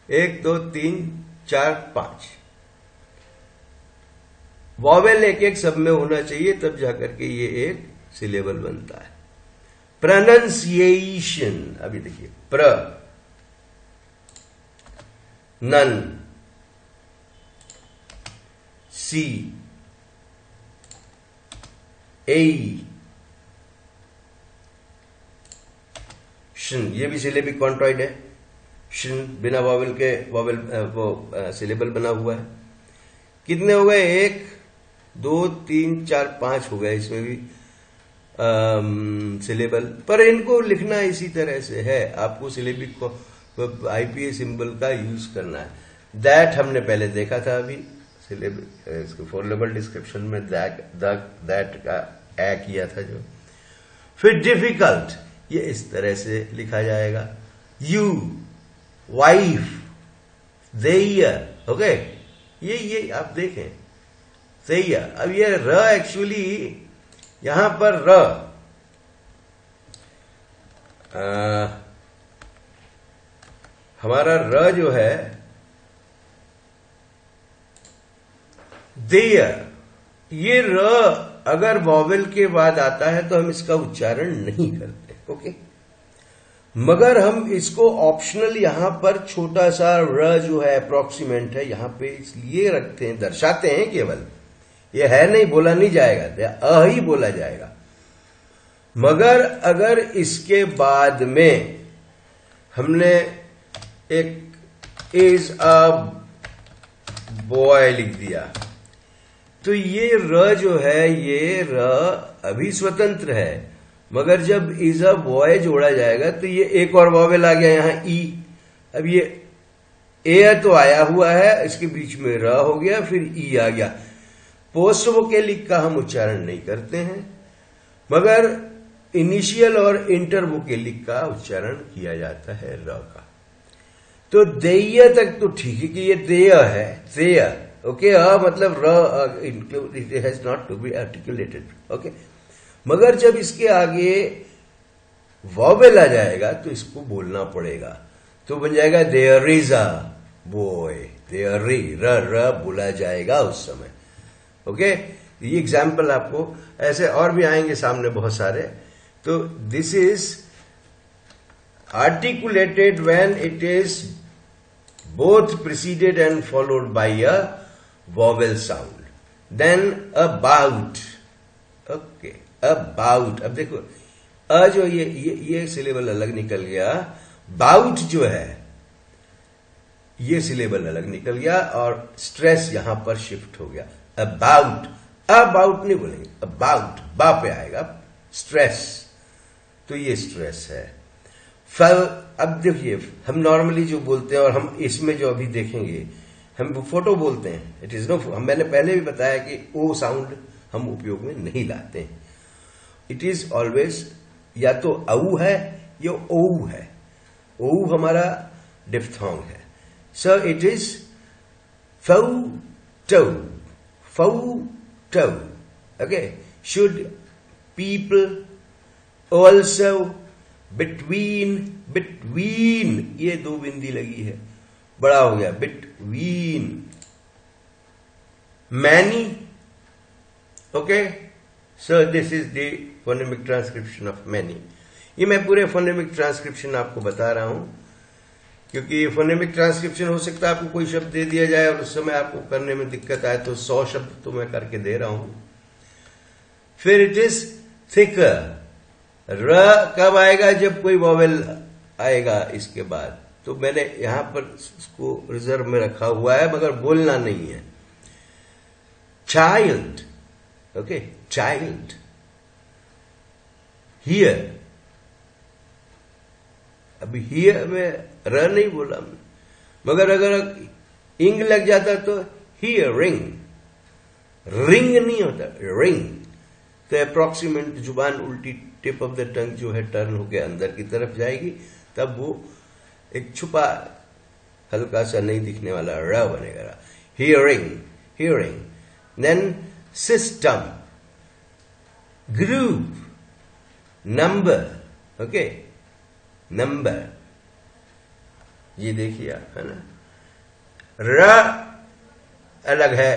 1 2 3 4 5 वॉवेल एक एक सब में होना चाहिए, तब जाकर के ये एक सिलेबल बनता है। प्रोनाउंसिएशन, अभी देखिए, प्र, नन, सी, ए, शन, ये भी सिलेबिक कॉन्ट्रॉइड है। शन बिना वॉवेल के वॉवेल सिलेबल बना हुआ है। कितने हो गए? 1 2 3 4 5 हो गए, इसमें भी सिलेबल। पर इनको लिखना इसी तरह से है, आपको सिलेबिक को आईपीए सिंबल का यूज करना है। दैट हमने पहले देखा था, अभी इसको 4 लेवल डिस्क्रिप्शन में दैट का ए किया था जो। फिर डिफिकल्ट, ये इस तरह से लिखा जाएगा, यू, वाइफ, देयर, ओके, ये आप देखें, सही है। अब ये र एक्चुअली यहां पर र हमारा र जो है देयर, ये र अगर वॉवेल के बाद आता है तो हम इसका उच्चारण नहीं करते, ओके। मगर हम इसको ऑप्शनल यहां पर छोटा सा र जो है अप्रोक्सीमेंट है, यहां पे इसलिए रखते हैं, दर्शाते हैं केवल, ये है नहीं, बोला नहीं जाएगा, अ ही बोला जाएगा। मगर अगर इसके बाद में हमने एक इज अ बॉय लिख दिया, तो ये र जो है, ये र अभी स्वतंत्र है, मगर जब इज अ बॉय जोड़ा जाएगा तो ये एक और वॉवेल आ गया यहां ई। अब ये ए तो आया हुआ है, इसके बीच में र हो गया, फिर ई आ गया। पोस्ट वोकेलिक का हम उच्चारण नहीं करते हैं, मगर इनिशियल और इंटर वोकेलिक का उच्चारण किया जाता है र का। तो देय तक तो ठीक है कि ये देय है, देय, ओके। मतलब R it has not to be articulated, okay. मगर जब इसके आगे वॉवेल आ जाएगा तो इसको बोलना पड़ेगा, तो बन जाएगा there is a boy, there R बोला जाएगा उस समय, ओके। ये एग्जाम्पल आपको ऐसे और भी आएंगे सामने बहुत सारे। तो this is articulated when it is both preceded and followed by a vowel sound. Then about, okay, about। अब देखो जो ये सिलेबल अलग निकल गया, बाउट जो है ये सिलेबल अलग निकल गया और स्ट्रेस यहां पर शिफ्ट हो गया। अबाउट, अबाउट नहीं बोलेंगे, अबाउट, बा पे आएगा स्ट्रेस, तो ये स्ट्रेस है। अब देखिए हम नॉर्मली जो बोलते हैं और हम इसमें जो अभी देखेंगे, हम फोटो बोलते हैं, इट इज नो, मैंने पहले भी बताया कि ओ साउंड हम उपयोग में नहीं लाते हैं। इट इज ऑलवेज या तो औ है या ओ है। ओ हमारा डिफ्थोंग है, so it is photo, photo, okay. Should, people, also, between, between, ये दो बिंदी लगी है, बड़ा हो गया, between. Many, okay. So this is the phonemic transcription of many. ये मैं पूरे फोनेमिक ट्रांसक्रिप्शन आपको बता रहा हूं, क्योंकि फोनेमिक ट्रांसक्रिप्शन हो सकता है आपको कोई शब्द दे दिया जाए और उस समय आपको करने में दिक्कत आए, तो 100 शब्द तो मैं करके दे रहा हूं। फिर इट इज थिकर। र कब आएगा? जब कोई वॉवेल आएगा इसके बाद, तो मैंने यहां पर उसको रिजर्व में रखा हुआ है, मगर बोलना नहीं है। Child, okay, child. हियर, अभी हियर में र नहीं बोला, मगर अगर इंग लग जाता तो हियरिंग, रिंग नहीं होता, रिंग। तो अप्रोक्सीमेट जुबान उल्टी, टिप ऑफ द टंग जो है टर्न होके अंदर की तरफ जाएगी, तब वो एक छुपा हल्का सा नहीं दिखने वाला र बनेगा। Hearing, hearing. Then system, group, number, okay, number. ये देखिए आप, है ना, र अलग है,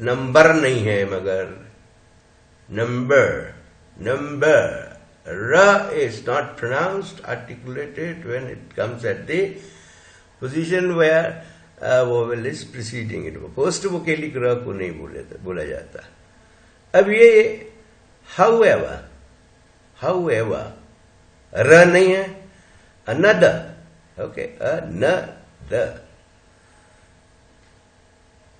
नंबर नहीं है, मगर number, number. Ra is not pronounced, articulated when it comes at the position where a vowel is preceding it. Post vocalic ra को नहीं बोला जाता। अब ये however, however, ra नहीं है, another, okay, another।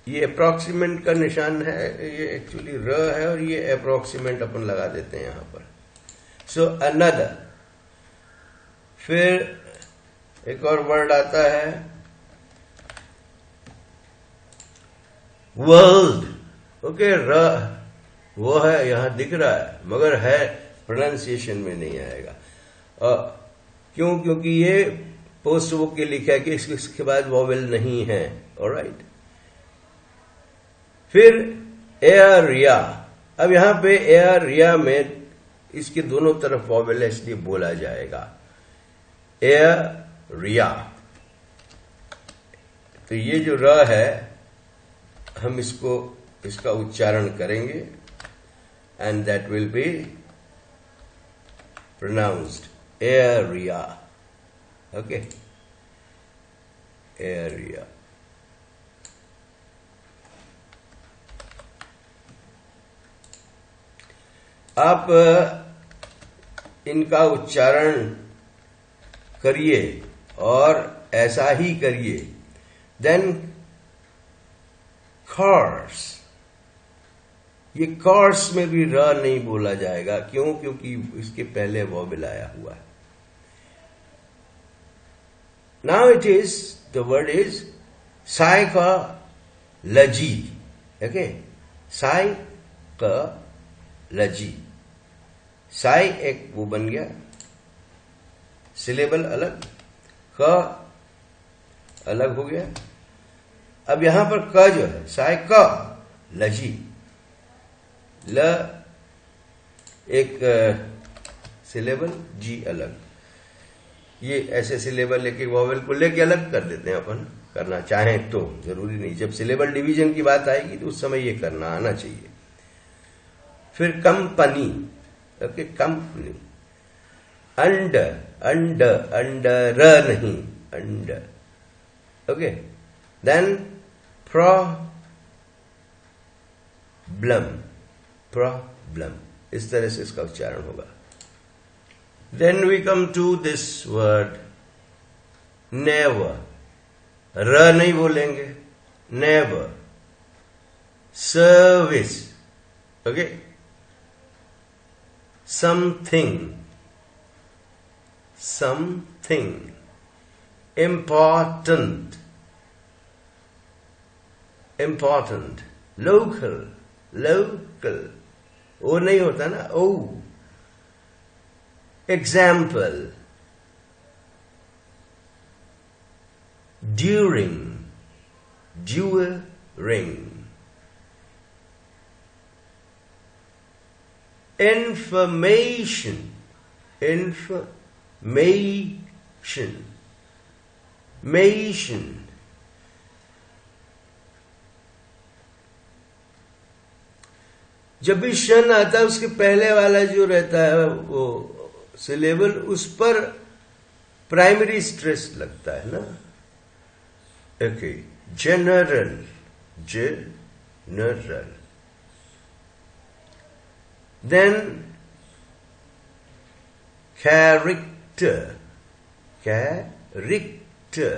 ये अप्रोक्सीमेंट का निशान है, ये एक्चुअली र है और ये अप्रोक्सीमेंट अपन लगा देते हैं यहां पर। So another. फिर एक और वर्ड आता है वर्ल्ड, ओके। र वो है, यहां दिख रहा है, मगर है प्रोनाउंसिएशन में नहीं आएगा। क्यों? क्योंकि ये पोस्ट वो के लिखा है कि इसके बाद वॉवेल नहीं है, ऑलराइट। फिर एरिया। अब यहां पे एरिया में इसके दोनों तरफ वॉवेल है, इसलिए बोला जाएगा एरिया। तो ये जो र है, हम इसका उच्चारण करेंगे, and that will be pronounced area, okay, area. आप इनका उच्चारण करिए और ऐसा ही करिए। देन कार्स, ये कॉर्ड्स में भी र नहीं बोला जाएगा। क्यों? क्योंकि इसके पहले वॉवेल आया हुआ है। Now it is, the word is psychology. Okay, psychology. Sai एक वो बन गया, सिलेबल अलग, क अलग हो गया। अब यहां पर क जो है साइकोलॉजी, ल एक सिलेबल, जी अलग। ये ऐसे सिलेबल लेके वॉवेल को लेके अलग कर देते हैं अपन, करना चाहें तो, जरूरी नहीं। जब सिलेबल डिवीजन की बात आएगी तो उस समय ये करना आना चाहिए। फिर company, okay, company. Under, under, under नहीं, under, okay. Then problem, problem, इस तरह से इसका उच्चारण होगा। Then we come to this word never. र नहीं बोलेंगे, never. Service, okay. Something, something. Important, important. Local, local. वो नहीं होता ना, ओ। Example, during, during. Information, information, mation. जब भी शन आता है उसके पहले वाला जो रहता है वो सिलेबल, उस पर प्राइमरी स्ट्रेस लगता है ना। Okay, general, general. Then character, character.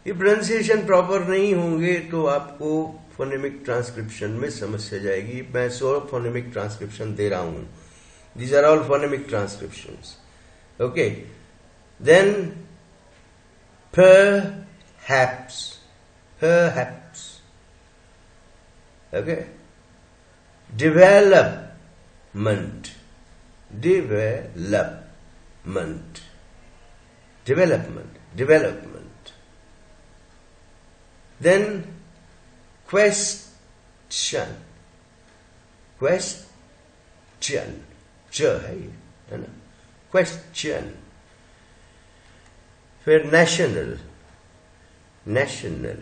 ये प्रोनाउंसिएशन प्रॉपर नहीं होंगे तो आपको फोनेमिक ट्रांसक्रिप्शन में समस्या जाएगी। मैं 100 फोनेमिक ट्रांसक्रिप्शन दे रहा हूं। These are all phonemic transcriptions. Okay. Then perhaps, perhaps. Okay. Development, development, development, development. Then question, question. च है ना, क्वेश्चन। फिर national, national,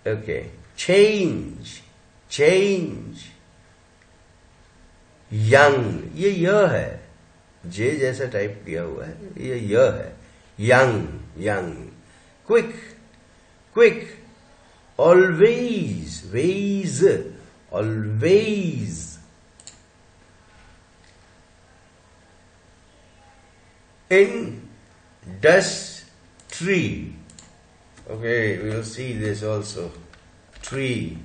okay. Change, change. Young, ये य है, जे जैसा टाइप किया हुआ है, ये य है। Young, young. Quick, quick. Always, ways, always. Industry. Okay, we will see this also. Tree,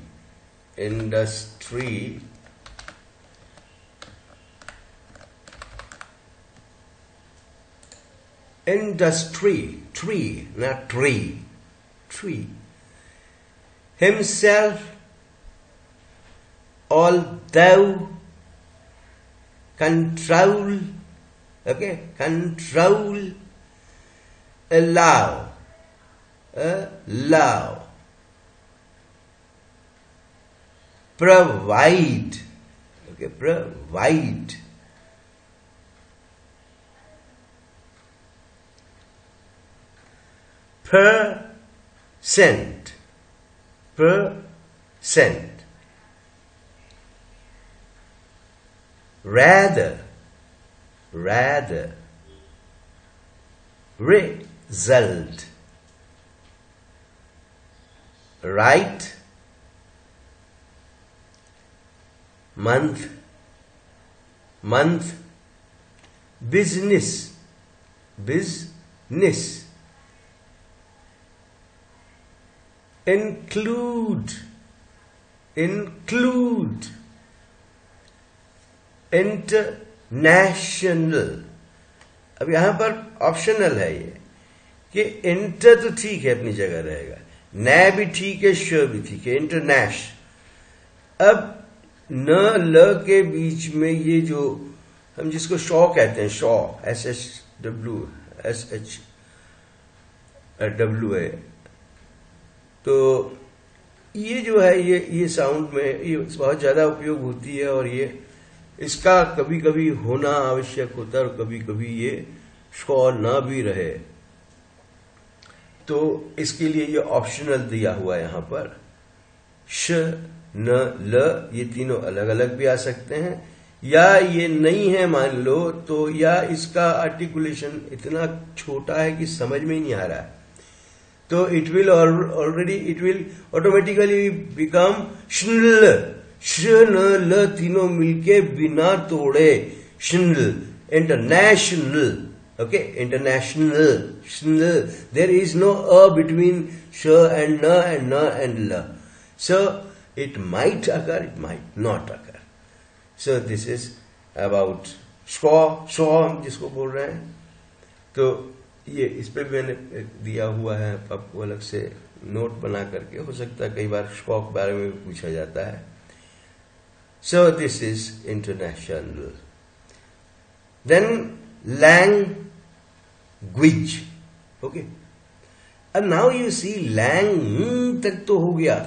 industry. Industry, tree, not tree. Tree. Himself, although, control. Okay, control, allow, allow, provide, okay, provide, percent, percent, rather, rather, result, right, month, month, business, business, include, include, international. अब यहां पर optional है ये कि inter तो ठीक है, अपनी जगह रहेगा, न भी ठीक है, श भी ठीक है, इंटरनेश. अब न ल के बीच में ये जो हम जिसको शॉ कहते हैं, शॉ, SHW है, तो ये जो है ये साउंड में ये बहुत ज्यादा उपयोग होती है, और ये इसका कभी कभी होना आवश्यक होता है और कभी कभी ये शॉ ना भी रहे, तो इसके लिए ये ऑप्शनल दिया हुआ है यहां पर. श, न, ल ये तीनों अलग अलग भी आ सकते हैं, या ये नहीं है मान लो तो, या इसका आर्टिकुलेशन इतना छोटा है कि समझ में ही नहीं आ रहा है, तो इट विल ऑटोमेटिकली बिकम श्नल. श, न, ल तीनों मिलके बिना तोड़े श्नल, international. Okay, international, shnl. There is no between sh and na and la. So it might occur, it might not occur. So this is about shaw हम जिसको बोल रहे हैं. तो ये इस पे भी मैंने दिया हुआ है, आपको अलग से नोट बना करके, हो सकता है कई बार shaw के बारे में भी पूछा जाता है. So this is international. Then language. Okay. And now you see lang तक तो हो गया,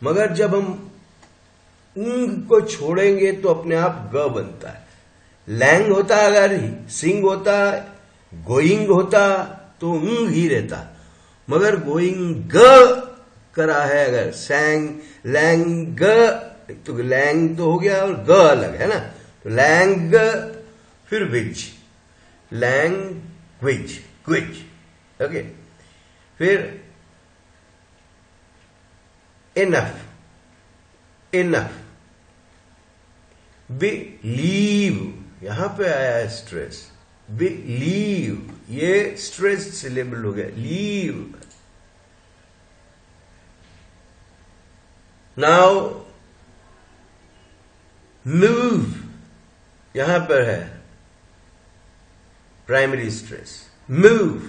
मगर जब हम को छोड़ेंगे तो अपने आप ग बनता है. लैंग होता अगर सिंग होता, गोइंग होता तो ही रहता, मगर गोइंग ग करा है अगर सैंग लैंग तो लैंग तो हो गया और ग अलग है ना, तो लैंग फिर विच, लैंग्वेज, क्विज. ओके. फिर इनफ, इनफ. बिलीव, यहां पे आया है स्ट्रेस, बिलीव, ये स्ट्रेस सिलेबल हो गया, लीव. नाउ मूव, यहां पर है प्राइमरी स्ट्रेस. मूव,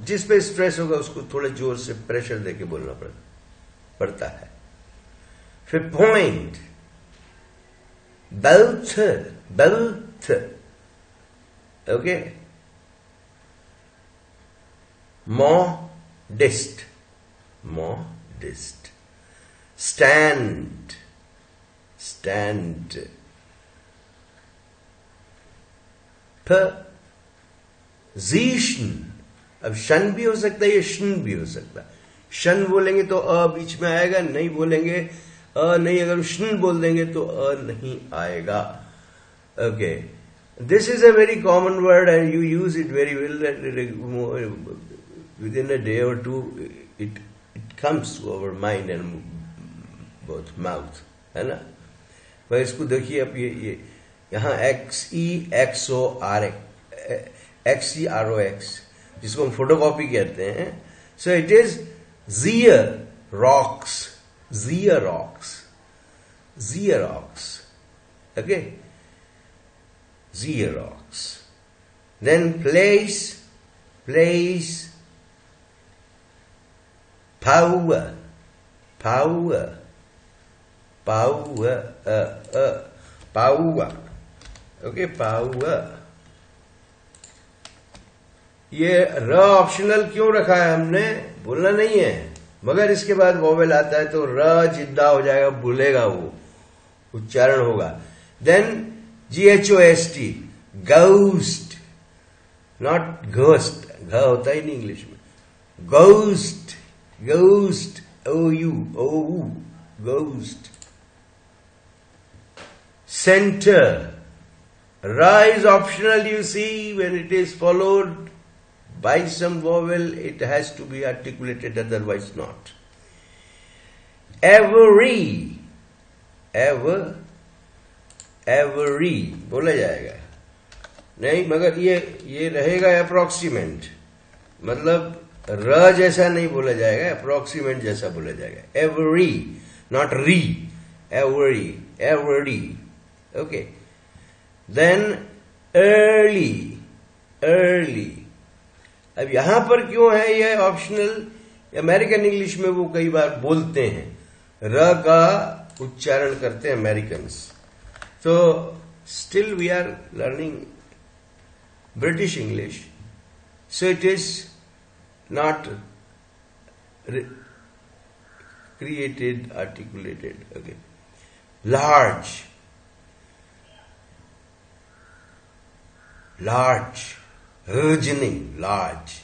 जिस पे स्ट्रेस होगा उसको थोड़ा जोर से प्रेशर देके बोलना पड़ता है. फिर point, belt, belt. Okay. Modest, modest. Stand, stand. Position, अब शन भी हो सकता है, ये शन भी हो सकता है. शन बोलेंगे तो अ बीच में आएगा, नहीं बोलेंगे अ नहीं, अगर शन बोल देंगे तो अ नहीं आएगा. Okay. This is a very common word and you use it very well. With in a day और to it comes to our mind and both mouth, है ना. पर इसको देखिए, अब ये यहां XEROX, जिसको हम फोटोकॉपी कहते हैं. So it is xerox, xerox, xerox. Okay. Xerox. Then place, place. Power, power, power, power. Okay. Power. ये र ऑप्शनल क्यों रखा है हमने, बोलना नहीं है, मगर इसके बाद वोवेल आता है तो र जिद्दा हो जाएगा, बोलेगा, वो उच्चारण होगा. Then GHOST, ghost, not ghost, घ होता ही नहीं इंग्लिश में. Ghost, ghost, OU, ghost. Centre, ra is optional, you see, when it is followed by some vowel, it has to be articulated, otherwise not. Every, every बोला जाएगा नहीं, मगर ये रहेगा अप्रोक्सीमेंट, मतलब र जैसा नहीं बोला जाएगा, अप्रोक्सीमेट जैसा बोला जाएगा. एवरी, नॉट री. every. Okay. Then early. अब यहां पर क्यों है ये ऑप्शनल? अमेरिकन इंग्लिश में वो कई बार बोलते हैं, र का उच्चारण करते हैं अमेरिकन्स. तो still we are learning British English, so it is not created, articulated. Okay. Large. Urging. Large.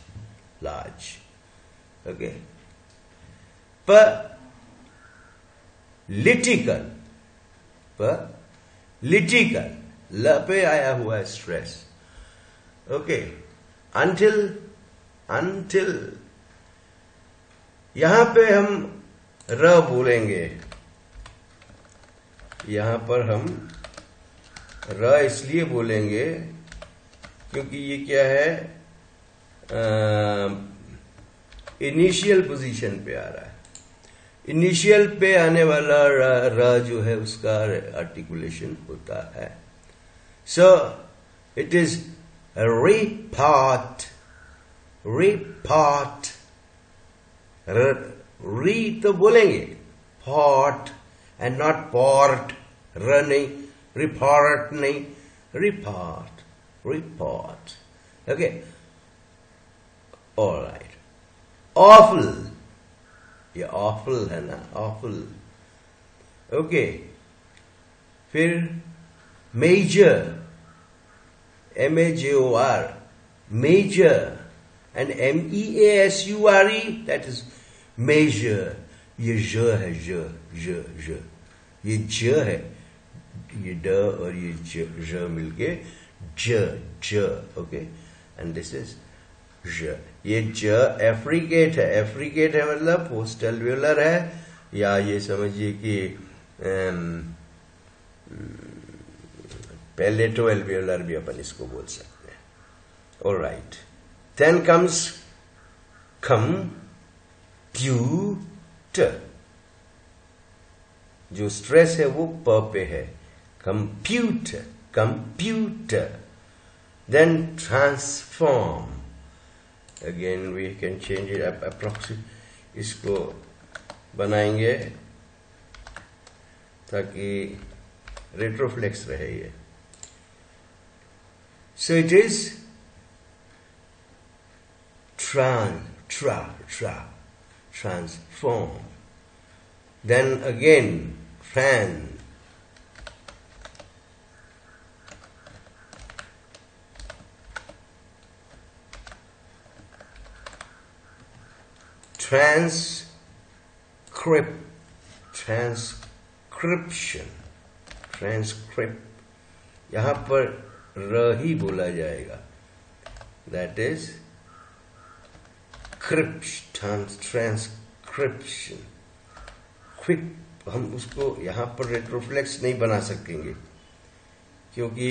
Okay. Political. ल पे आया हुआ है स्ट्रेस. ओके. until यहां पे हम र बोलेंगे. यहां पर हम र इसलिए बोलेंगे क्योंकि ये क्या है, इनिशियल पोजीशन पे आ रहा है. इनिशियल पे आने वाला र जो है उसका आर्टिकुलेशन होता है. So it is report. री तो बोलेंगे, पॉट एंड नॉट पॉर्ट. र नहीं, रिपोर्ट नहीं, रिपोर्ट. ओके. ऑलराइट. awful. ये awful है ना, awful. ओके. फिर major, major, major, and measure, that is measure. ये ज है, ज ये ज है, ये ड और ये ज मिलके ज. ओके. एंड दिस इज ज. ये ज एफ्रिकेट है मतलब पोस्ट एल्वियोलर है, या ये समझिए कि पैलेटो एल्वियोलर भी अपन इसको बोल सकते हैं. ऑलराइट. Then comes computer. जो स्ट्रेस है वो प पे है. Computer. Then transform. Again we can change it. Approximate इसको बनाएंगे ताकि रेट्रोफ्लेक्स रहे ये. So it is transform. Then again transcript. यहां पर र ही बोला जाएगा. That is transcription. क्विक. हम उसको यहां पर रेट्रोफ्लेक्स नहीं बना सकेंगे क्योंकि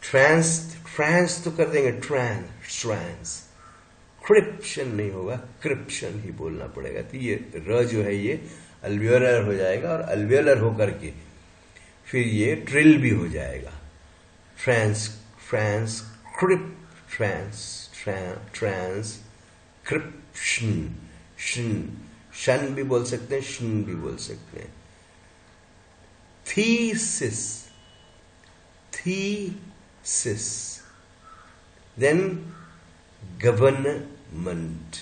ट्रांस तो कर देंगे. ट्रांसक्रिप्शन नहीं होगा, क्रिप्शन ही बोलना पड़ेगा. तो ये र जो है ये अल्वियोलर हो जाएगा, और अल्वियोलर होकर के फिर ये ट्रिल भी हो जाएगा. ट्रांसक्रिप्शन. शन भी बोल सकते हैं, शन भी बोल सकते हैं. थीसिस. Then government.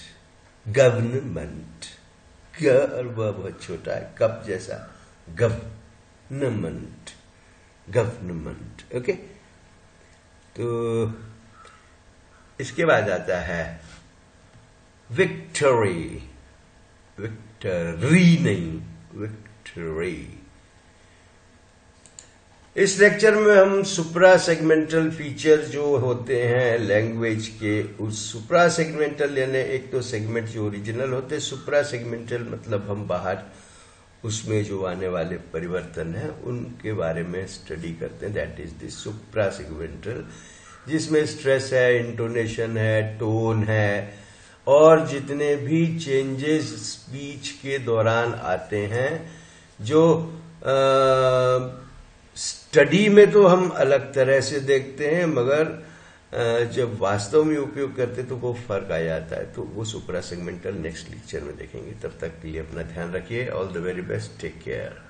ग और व बहुत छोटा है, कप जैसा. गवर्नमेंट. ओके. तो इसके बाद आता है विक्टोरी नहीं, विक्टोरी. इस लेक्चर में हम सुप्रा सेगमेंटल फीचर जो होते हैं लैंग्वेज के, उस सुप्रा सेगमेंटल यानी एक तो सेगमेंट जो ओरिजिनल होते हैं, सुप्रा सेगमेंटल मतलब हम बाहर उसमें जो आने वाले परिवर्तन हैं उनके बारे में स्टडी करते हैं. That is the supra segmental, जिसमें स्ट्रेस है, इंटोनेशन है, टोन है, और जितने भी चेंजेस स्पीच के दौरान आते हैं जो स्टडी में तो हम अलग तरह से देखते हैं, मगर जब वास्तव में उपयोग करते तो वो फर्क आ जाता है। तो वो सुप्रा सेगमेंटल नेक्स्ट लेक्चर में देखेंगे। तब तक के लिए अपना ध्यान रखिए। All the very best, take care.